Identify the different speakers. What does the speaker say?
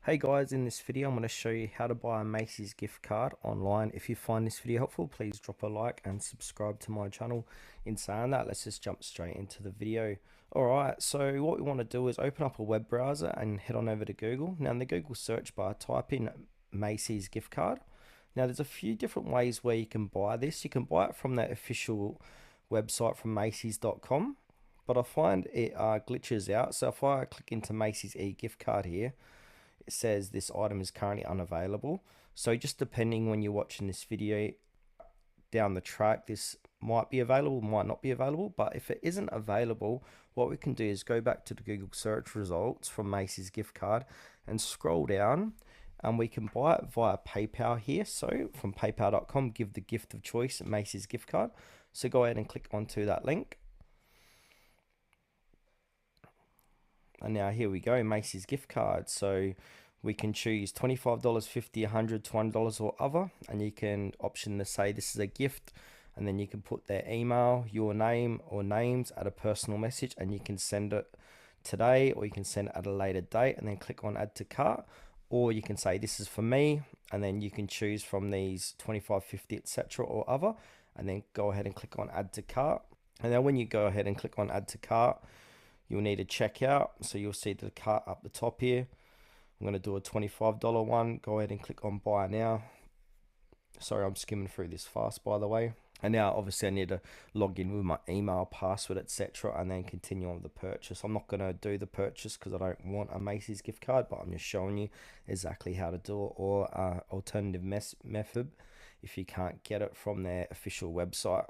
Speaker 1: Hey guys, in this video I'm going to show you how to buy a Macy's gift card online. If you find this video helpful, please drop a like and subscribe to my channel. In saying that, let's just jump straight into the video. Alright, so what we want to do is open up a web browser and head on over to Google. Now in the Google search bar, type in Macy's gift card. Now there's a few different ways where you can buy this. You can buy it from their official website from Macy's.com, but I find it glitches out. So if I click into Macy's e-gift card here, it says this item is currently unavailable. So just depending when you're watching this video down the track, this might be available, might not be available. But if it isn't available, what we can do is go back to the Google search results from Macy's gift card and scroll down, and we can buy it via PayPal here. So from paypal.com, give the gift of choice Macy's gift card. So go ahead and click onto that link. And now here we go, Macy's gift card. So we can choose $25, $50, $100, $200 or other, and you can option to say this is a gift, and then you can put their email, your name or names, add a personal message, and you can send it today or you can send it at a later date, and then click on add to cart. Or you can say this is for me, and then you can choose from these 25, 50, etc. or other, and then go ahead and click on add to cart. And then when you go ahead and click on add to cart, you'll need a checkout. So you'll see the cart up the top here. I'm going to do a $25 one. Go ahead and click on buy now. Sorry, I'm skimming through this fast, by the way. And now obviously I need to log in with my email, password, etc. and then continue on with the purchase. I'm not going to do the purchase because I don't want a Macy's gift card, but I'm just showing you exactly how to do it, or alternative method if you can't get it from their official website.